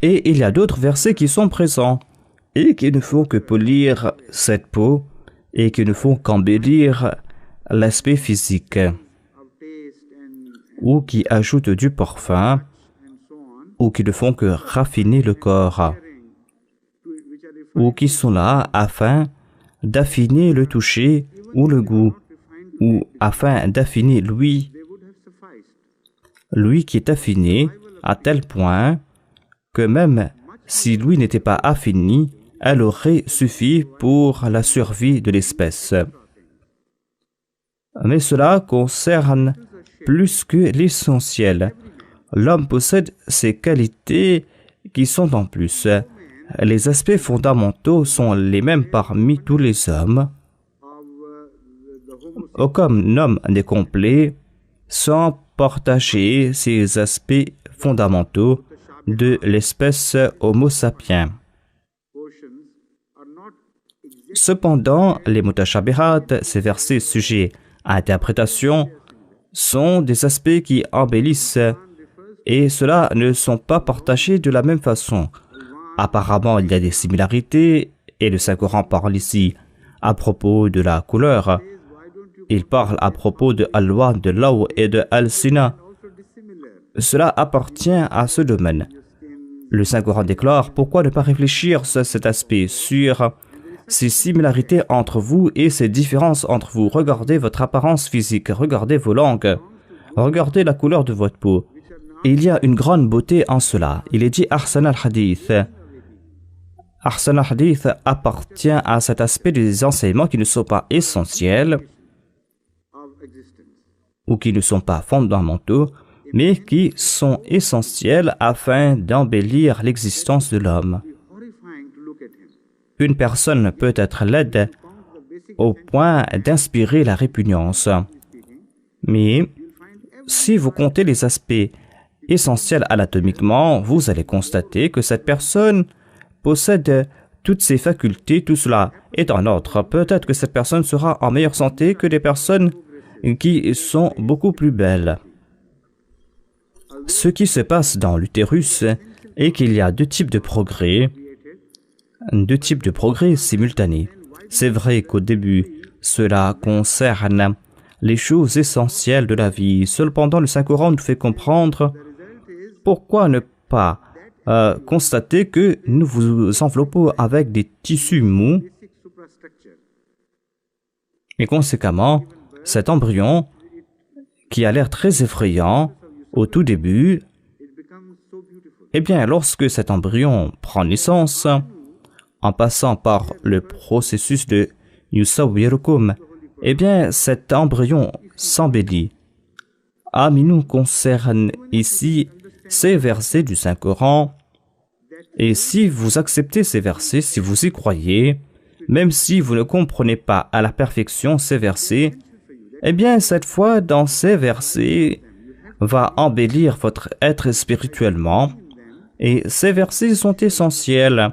Et il y a d'autres versets qui sont présents et qui ne font que polir cette peau et qui ne font qu'embellir l'aspect physique ou qui ajoutent du parfum ou qui ne font que raffiner le corps ou qui sont là afin d'affiner le toucher ou le goût, ou afin d'affiner l'ouïe, l'ouïe qui est affinée à tel point que même si l'ouïe n'était pas affinie, elle aurait suffi pour la survie de l'espèce. Mais cela concerne plus que l'essentiel. L'homme possède ces qualités qui sont en plus. Les aspects fondamentaux sont les mêmes parmi tous les hommes. Aucun homme n'est complet sans partager ces aspects fondamentaux de l'espèce Homo sapiens. Cependant, les mutashabihat, ces versets sujets à interprétation, sont des aspects qui embellissent et ceux-là ne sont pas partagés de la même façon. Apparemment, il y a des similarités et le Saint-Coran parle ici à propos de la couleur. Il parle à propos de Al-Wa, de Law et de Al-Sina. Cela appartient à ce domaine. Le Saint-Coran déclare: pourquoi ne pas réfléchir sur cet aspect, sur ces similarités entre vous et ces différences entre vous. Regardez votre apparence physique, regardez vos langues, regardez la couleur de votre peau. Et il y a une grande beauté en cela. Il est dit Ahsan al-Hadith. Ahsan al-Hadith appartient à cet aspect des enseignements qui ne sont pas essentiels ou qui ne sont pas fondamentaux, mais qui sont essentiels afin d'embellir l'existence de l'homme. Une personne peut être laide au point d'inspirer la répugnance. Mais si vous comptez les aspects essentiels anatomiquement, vous allez constater que cette personne possède toutes ses facultés, tout cela est en ordre. Peut-être que cette personne sera en meilleure santé que des personnes qui sont beaucoup plus belles. Ce qui se passe dans l'utérus est qu'il y a deux types de progrès simultanés. C'est vrai qu'au début, cela concerne les choses essentielles de la vie. Cependant, le Saint-Coran nous fait comprendre pourquoi ne pas constater que nous vous enveloppons avec des tissus mous et conséquemment, cet embryon qui a l'air très effrayant au tout début, eh bien, lorsque cet embryon prend naissance, en passant par le processus de Yusawwirukum, eh bien, cet embryon s'embellit. Nous concerne ici ces versets du Saint-Coran, et si vous acceptez ces versets, si vous y croyez, même si vous ne comprenez pas à la perfection ces versets, eh bien, cette foi dans ces versets va embellir votre être spirituellement, et ces versets sont essentiels.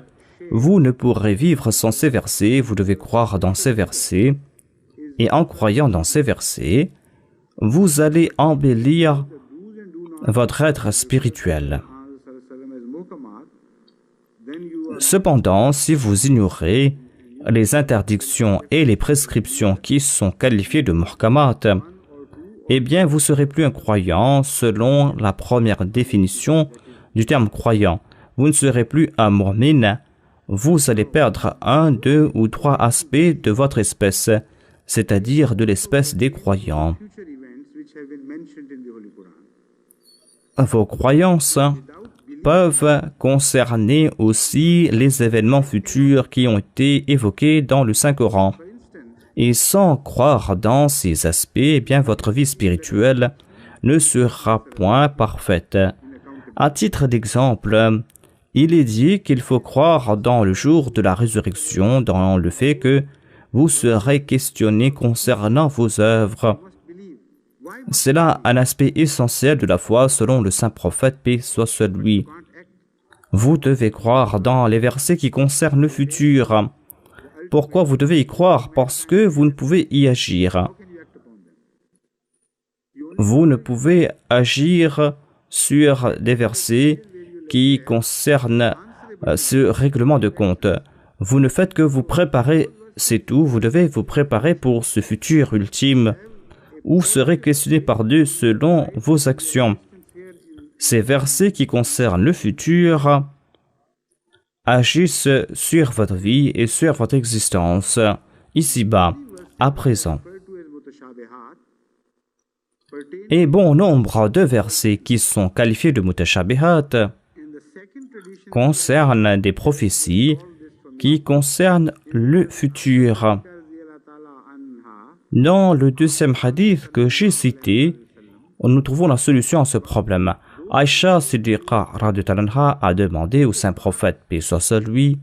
Vous ne pourrez vivre sans ces versets, vous devez croire dans ces versets, et en croyant dans ces versets, vous allez embellir votre être spirituel. Cependant, si vous ignorez les interdictions et les prescriptions qui sont qualifiées de muhkamat, eh bien, vous serez plus un croyant selon la première définition du terme croyant. Vous ne serez plus un mu'min. Vous allez perdre un, deux ou trois aspects de votre espèce, c'est-à-dire de l'espèce des croyants. Vos croyances peuvent concerner aussi les événements futurs qui ont été évoqués dans le Saint-Coran. Et sans croire dans ces aspects, eh bien, votre vie spirituelle ne sera point parfaite. À titre d'exemple, il est dit qu'il faut croire dans le jour de la résurrection, dans le fait que vous serez questionné concernant vos œuvres. C'est là un aspect essentiel de la foi selon le saint prophète, paix soit sur lui. Vous devez croire dans les versets qui concernent le futur. Pourquoi vous devez y croire? Parce que vous ne pouvez y agir. Vous ne pouvez agir sur des versets qui concernent ce règlement de compte. Vous ne faites que vous préparer, c'est tout. Vous devez vous préparer pour ce futur ultime où vous serez questionné par Dieu selon vos actions. Ces versets qui concernent le futur agissent sur votre vie et sur votre existence. ici-bas, à présent. Et bon nombre de versets qui sont qualifiés de mutashabihat concernent des prophéties qui concernent le futur. Dans le deuxième hadith que j'ai cité, nous trouvons la solution à ce problème. Aïcha Siddiqa radhiyallahu anha a demandé au saint prophète, paix soit sur lui,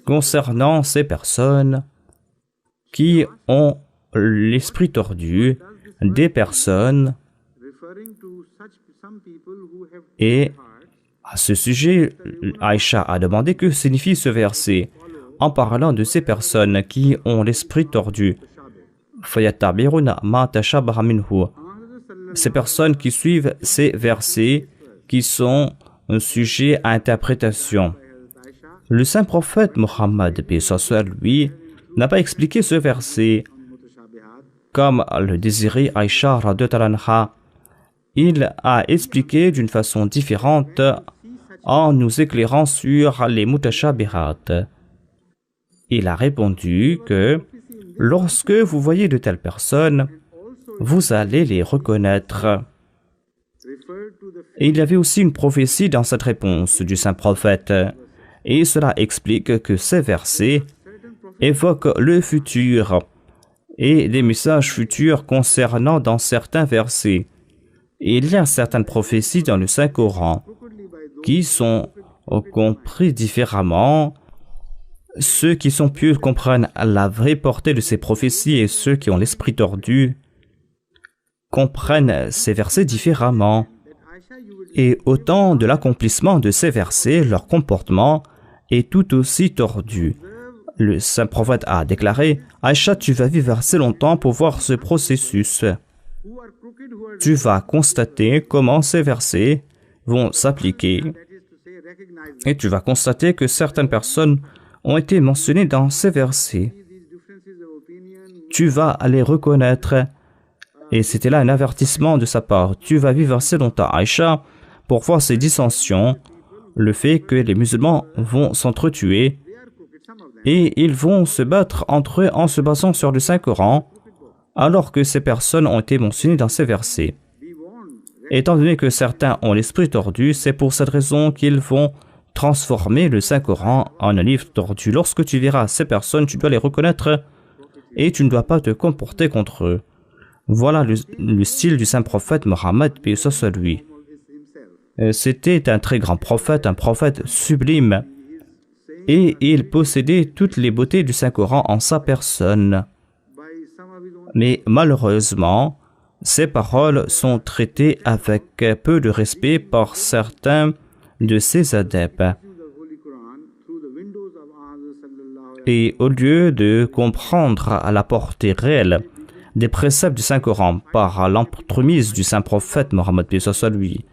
concernant ces personnes qui ont l'esprit tordu, des personnes, et à ce sujet, Aïcha a demandé que signifie ce verset en parlant de ces personnes qui ont l'esprit tordu. Ces personnes qui suivent ces versets qui sont sujets à interprétation. Le saint prophète Mohammed, paix soit sur lui, n'a pas expliqué ce verset comme le désirait Aïcha radhiyallahu anha. Il a expliqué d'une façon différente en nous éclairant sur les mutashabihat. Il a répondu que lorsque vous voyez de telles personnes, vous allez les reconnaître. Et il y avait aussi une prophétie dans cette réponse du saint prophète. Et cela explique que ces versets évoquent le futur et des messages futurs concernant dans certains versets. Et il y a certaines prophéties dans le Saint-Coran qui sont compris différemment. Ceux qui sont pieux comprennent la vraie portée de ces prophéties et ceux qui ont l'esprit tordu comprennent ces versets différemment. Et au temps de l'accomplissement de ces versets, leur comportement est tout aussi tordu. Le saint prophète a déclaré « Aïcha, tu vas vivre assez longtemps pour voir ce processus. Tu vas constater comment ces versets vont s'appliquer et tu vas constater que certaines personnes ont été mentionnées dans ces versets. Tu vas les reconnaître. » Et c'était là un avertissement de sa part. Tu vas vivre assez longtemps, Aïcha, pour voir ces dissensions, le fait que les musulmans vont s'entretuer et ils vont se battre entre eux en se basant sur le Saint-Coran, alors que ces personnes ont été mentionnées dans ces versets. Étant donné que certains ont l'esprit tordu, c'est pour cette raison qu'ils vont transformer le Saint-Coran en un livre tordu. Lorsque tu verras ces personnes, tu dois les reconnaître et tu ne dois pas te comporter contre eux. Voilà le style du saint prophète Mohammed, paix soit sur lui. C'était un très grand prophète, un prophète sublime, et il possédait toutes les beautés du Saint-Coran en sa personne. Mais malheureusement, ces paroles sont traitées avec peu de respect par certains de ses adeptes. Et au lieu de comprendre à la portée réelle des préceptes du Saint-Coran par l'entremise du Saint-Prophète Mohammed, paix soit sur lui,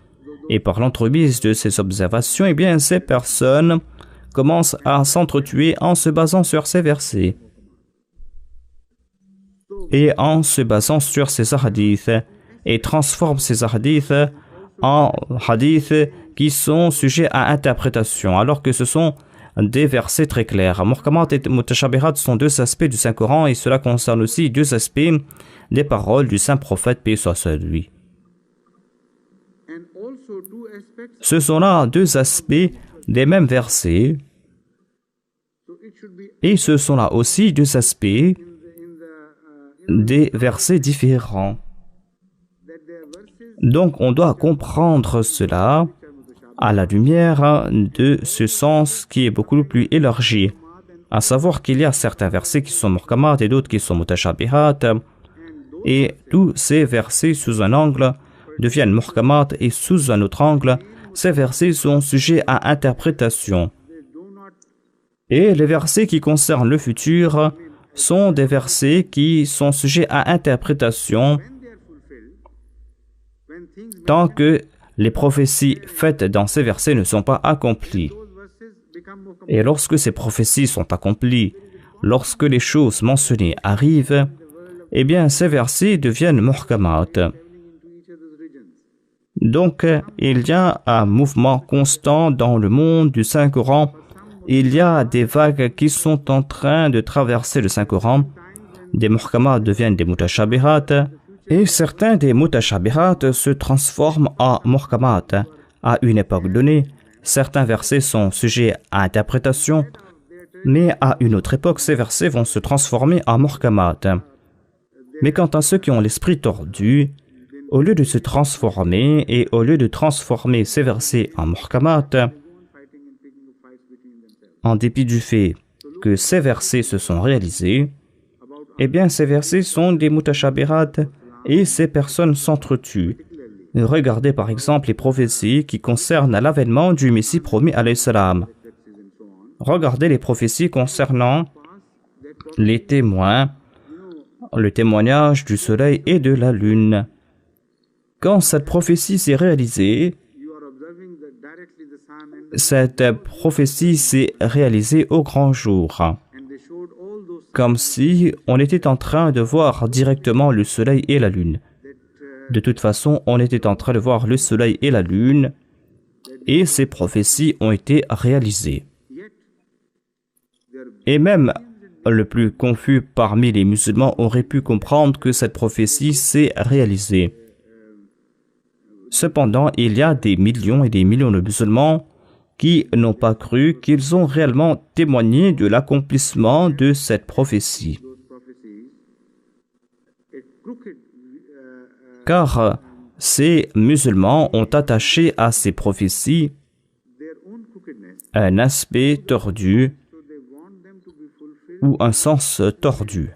et par l'entremise de ses observations, eh bien, ces personnes commencent à s'entretuer en se basant sur ces versets et en se basant sur ces hadiths et transforment ces hadiths en hadiths qui sont sujets à interprétation, alors que ce sont des versets très clairs. Muhkamat et mutashabihat sont deux aspects du Saint-Coran et cela concerne aussi deux aspects des paroles du Saint-Prophète, paix soit sur lui. Ce sont là deux aspects des mêmes versets et ce sont là aussi deux aspects des versets différents. Donc on doit comprendre cela à la lumière de ce sens qui est beaucoup plus élargi, à savoir qu'il y a certains versets qui sont muhkamat et d'autres qui sont mutashabihat, et tous ces versets sous un angle deviennent muhkamat et sous un autre angle, ces versets sont sujets à interprétation. Et les versets qui concernent le futur sont des versets qui sont sujets à interprétation tant que les prophéties faites dans ces versets ne sont pas accomplies. Et lorsque ces prophéties sont accomplies, lorsque les choses mentionnées arrivent, eh bien ces versets deviennent muhkamat. Donc, il y a un mouvement constant dans le monde du Saint-Coran il y a des vagues qui sont en train de traverser le Saint-Coran. Des muhkamat deviennent des mutashabihat et certains des mutashabihat se transforment en muhkamat. À une époque donnée, certains versets sont sujets à interprétation, mais à une autre époque, ces versets vont se transformer en muhkamat. Mais quant à ceux qui ont l'esprit tordu, au lieu de se transformer et au lieu de transformer ces versets en muhkamat, en dépit du fait que ces versets se sont réalisés, eh bien ces versets sont des mutashabihat et ces personnes s'entretuent. Regardez par exemple les prophéties qui concernent l'avènement du Messie promis alayhi salam. Regardez les prophéties concernant les témoins, le témoignage du soleil et de la lune. Quand cette prophétie s'est réalisée, cette prophétie s'est réalisée au grand jour, comme si on était en train de voir directement le soleil et la lune. De toute façon, on était en train de voir le soleil et la lune, et ces prophéties ont été réalisées. Et même le plus confus parmi les musulmans aurait pu comprendre que cette prophétie s'est réalisée. Cependant, il y a des millions et des millions de musulmans qui n'ont pas cru qu'ils ont réellement témoigné de l'accomplissement de cette prophétie. Car ces musulmans ont attaché à ces prophéties un aspect tordu ou un sens tordu.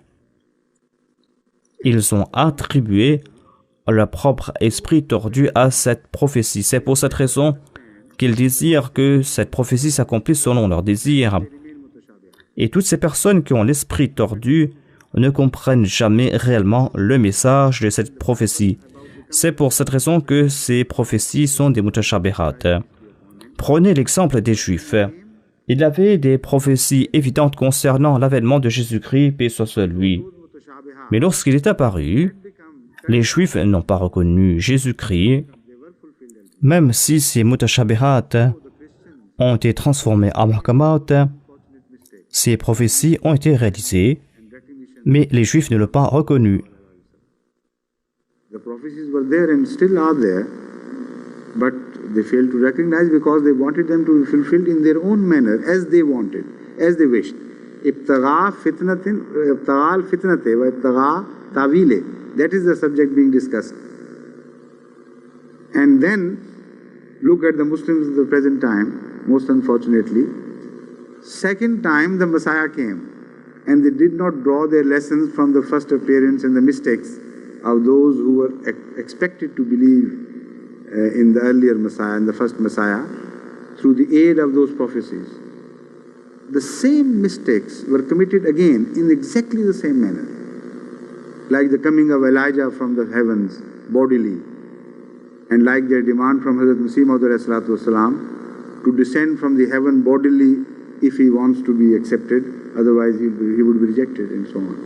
Ils ont attribué leur propre esprit tordu à cette prophétie. C'est pour cette raison qu'ils désirent que cette prophétie s'accomplisse selon leur désir. Et toutes ces personnes qui ont l'esprit tordu ne comprennent jamais réellement le message de cette prophétie. C'est pour cette raison que ces prophéties sont des mutashabihat. Prenez l'exemple des Juifs. Il y avait des prophéties évidentes concernant l'avènement de Jésus-Christ, paix soit sur lui. Mais lorsqu'il est apparu, les Juifs n'ont pas reconnu Jésus-Christ, même si ces mutashabihat ont été transformés en muhkamat. Ces prophéties ont été réalisées, mais les Juifs ne l'ont pas reconnu. The prophecies were there and still are there, but they failed to recognize because they wanted them to be fulfilled in their own manner, as they wanted, as they wished. Ibtagha al-fitnate wa ibtagha ta'wile. That is the subject being discussed. And then, look at the Muslims of the present time, most unfortunately. Second time the Messiah came, and they did not draw their lessons from the first appearance and the mistakes of those who were expected to believe in the earlier Messiah, in the first Messiah, through the aid of those prophecies. The same mistakes were committed again in exactly the same manner, like the coming of Elijah from the heavens bodily, and like their demand from Hazrat Masih Maud to descend from the heaven bodily if he wants to be accepted, otherwise he would be rejected, and so on.